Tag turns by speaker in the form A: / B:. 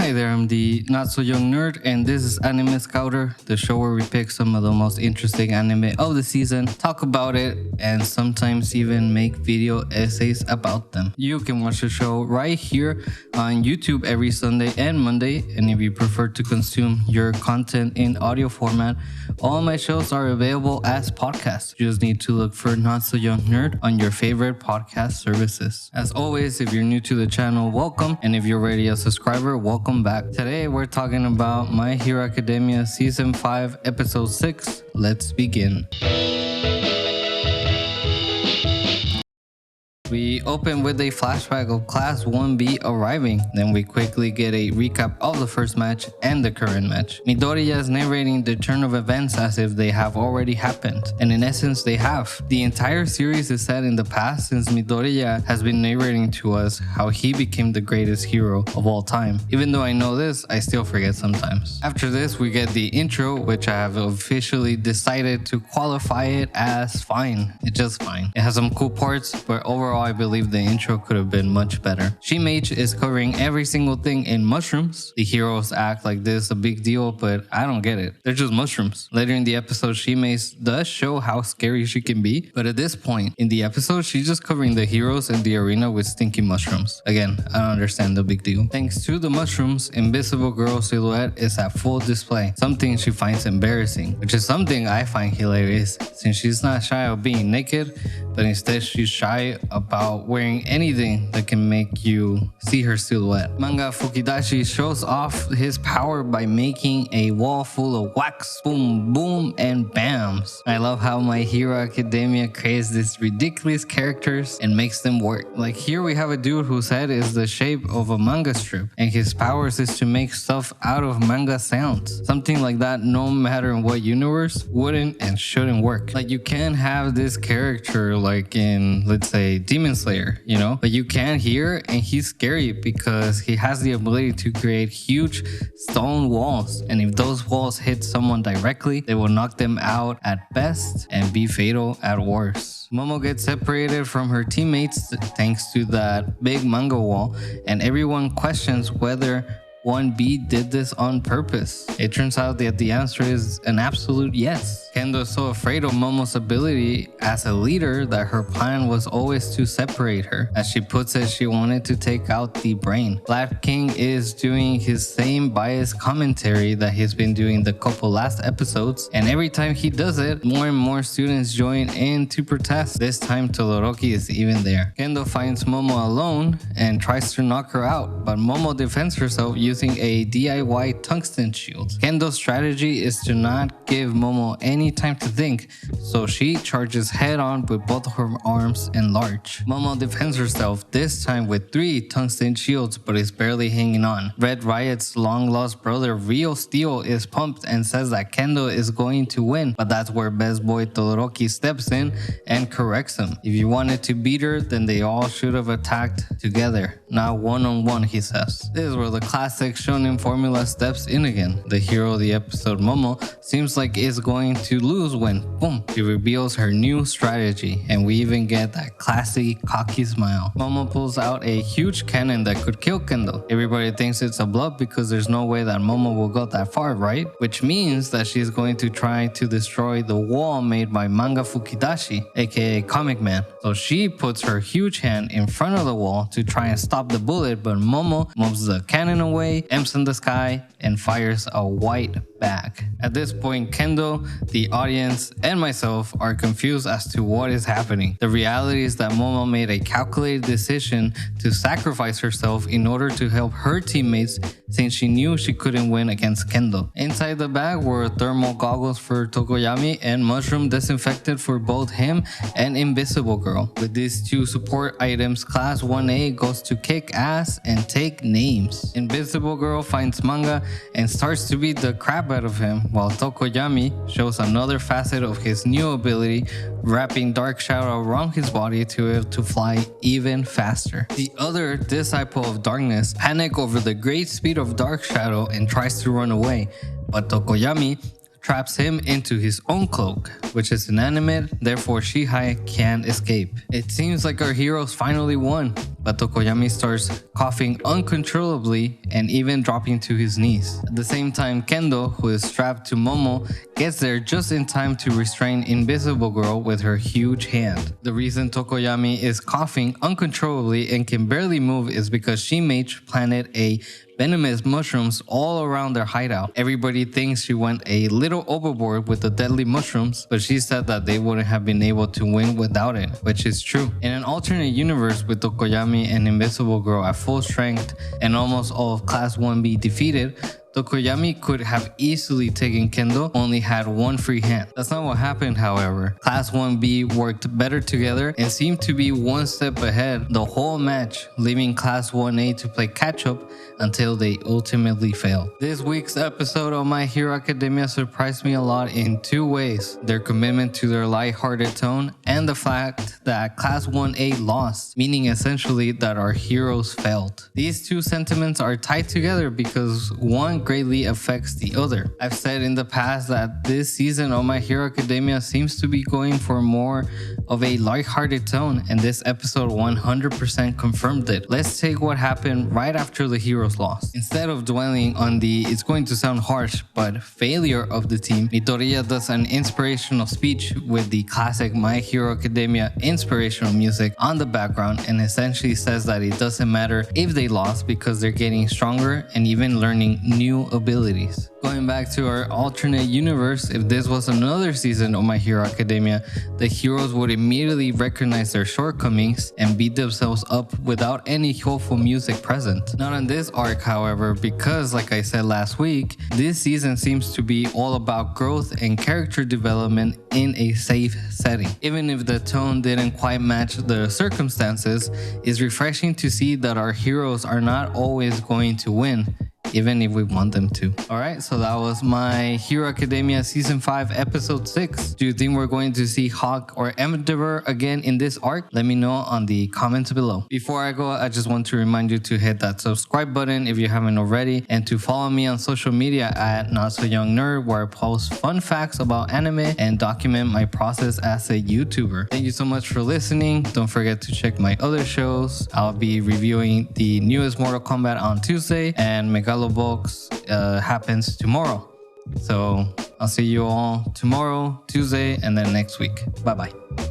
A: Hi there, I'm the Not So Young Nerd, and this is Anime Scouter, the show where we pick some of the most interesting anime of the season, talk about it, and sometimes even make video essays about them. You can watch the show right here on YouTube every Sunday and Monday, and if you prefer to consume your content in audio format, all my shows are available as podcasts. You just need to look for Not So Young Nerd on your favorite podcast services. As always, if you're new to the channel, welcome, and if you're already a subscriber, welcome back. Today we're talking about My Hero Academia Season 5, Episode 6. Let's begin. We open with a flashback of Class 1B arriving, then we quickly get a recap of the first match and the current match. Midoriya is narrating the turn of events as if they have already happened, and in essence they have. The entire series is set in the past since Midoriya has been narrating to us how he became the greatest hero of all time. Even though I know this, I still forget sometimes. After this, we get the intro, which I have officially decided to qualify it as fine. It's just fine. It has some cool parts, but overall I believe the intro could have been much better. Shimage is covering every single thing in mushrooms. The heroes act like this is a big deal, but I don't get it. They're just mushrooms. Later in the episode, Shimage does show how scary she can be, but at this point in the episode, she's just covering the heroes in the arena with stinky mushrooms. Again, I don't understand the big deal. Thanks to the mushrooms, Invisible Girl's silhouette is at full display, something she finds embarrassing, which is something I find hilarious since she's not shy of being naked, but instead she's shy about wearing anything that can make you see her silhouette. Manga Fukidashi shows off his power by making a wall full of wax, boom, boom, and bams. I love how My Hero Academia creates these ridiculous characters and makes them work. Like here we have a dude whose head is the shape of a manga strip, and his powers is to make stuff out of manga sounds. Something like that, no matter in what universe, wouldn't and shouldn't work. Like you can't have this character like in, let's say, Demon Slayer, you know, but you can here, and he's scary because he has the ability to create huge stone walls, and if those walls hit someone directly, they will knock them out at best and be fatal at worst. Momo gets separated from her teammates thanks to that big manga wall, and everyone questions whether 1B did this on purpose. It turns out that the answer is an absolute yes. Kendo is so afraid of Momo's ability as a leader that her plan was always to separate her. As she puts it, she wanted to take out the brain. Black King is doing his same biased commentary that he's been doing the couple last episodes, and every time he does it, more and more students join in to protest. This time Todoroki is even there. Kendo finds Momo alone and tries to knock her out, but Momo defends herself using a DIY tungsten shield. Kendo's strategy is to not give Momo any time to think, so she charges head on with both of her arms enlarged. Momo defends herself, this time with 3 tungsten shields, but is barely hanging on. Red Riot's long lost brother Rio Steel is pumped and says that Kendo is going to win, but that's where best boy Todoroki steps in and corrects him. If you wanted to beat her, then they all should have attacked together, not one-on-one, he says. This is where the classic shonen formula steps in again. The hero of the episode, Momo, seems like is going to lose when, boom, she reveals her new strategy, and we even get that classic cocky smile. Momo pulls out a huge cannon that could kill Kendo. Everybody thinks it's a bluff because there's no way that Momo will go that far, right? Which means that she's going to try to destroy the wall made by Manga Fukidashi, aka Comic Man. So she puts her huge hand in front of the wall to try and stop the bullet, but Momo moves the cannon away, aims in the sky, and fires a white bag. At this point, Kendo, the audience, and myself are confused as to what is happening. The reality is that Momo made a calculated decision to sacrifice herself in order to help her teammates since she knew she couldn't win against Kendo. Inside the bag were thermal goggles for Tokoyami and mushroom disinfectant for both him and Invisible Girl. With these 2 support items, Class 1A goes to kick ass and take names. Invisible Girl finds Manga and starts to beat the crap out of him, while Tokoyami shows another facet of his new ability, wrapping Dark Shadow around his body to fly even faster. The other disciple of darkness panics over the great speed of Dark Shadow and tries to run away, but Tokoyami traps him into his own cloak, which is inanimate, therefore Shihai can't escape. It seems like our heroes finally won, but Tokoyami starts coughing uncontrollably and even dropping to his knees. At the same time, Kendo, who is strapped to Momo, gets there just in time to restrain Invisible Girl with her huge hand. The reason Tokoyami is coughing uncontrollably and can barely move is because Shin-Mage planted a venomous mushrooms all around their hideout. Everybody thinks she went a little overboard with the deadly mushrooms, but she said that they wouldn't have been able to win without it, which is true. In an alternate universe with Tokoyami and Invisible Girl at full strength and almost all of Class 1B defeated, Tokoyami could have easily taken Kendo, only had one free hand. That's not what happened, however. Class 1B worked better together and seemed to be one step ahead the whole match, leaving Class 1A to play catch-up until they ultimately failed. This week's episode of My Hero Academia surprised me a lot in two ways: their commitment to their lighthearted tone and the fact that Class 1A lost, meaning essentially that our heroes failed. These two sentiments are tied together because one greatly affects the other. I've said in the past that this season of My Hero Academia seems to be going for more of a lighthearted tone, and this episode 100% confirmed it. Let's take what happened right after the heroes lost. Instead of dwelling on the, it's going to sound harsh, but failure of the team, Midoriya does an inspirational speech with the classic My Hero Academia inspirational music on the background and essentially says that it doesn't matter if they lost because they're getting stronger and even learning new abilities. Going back to our alternate universe, if this was another season of My Hero Academia, the heroes would immediately recognize their shortcomings and beat themselves up without any hopeful music present. Not on this arc, however, because like I said last week, this season seems to be all about growth and character development in a safe setting. Even if the tone didn't quite match the circumstances, it's refreshing to see that our heroes are not always going to win, even if we want them to. Alright, so that was My Hero Academia Season 5 Episode 6. Do you think we're going to see Hawk or Endeavor again in this arc? Let me know on the comments below. Before I go, I just want to remind you to hit that subscribe button if you haven't already, and to follow me on social media at NotSoYoungNerd, where I post fun facts about anime and document my process as a YouTuber. Thank you so much for listening. Don't forget to check my other shows. I'll be reviewing the newest Mortal Kombat on Tuesday, and Megalobox happens tomorrow. So I'll see you all tomorrow, Tuesday, and then next week. Bye bye.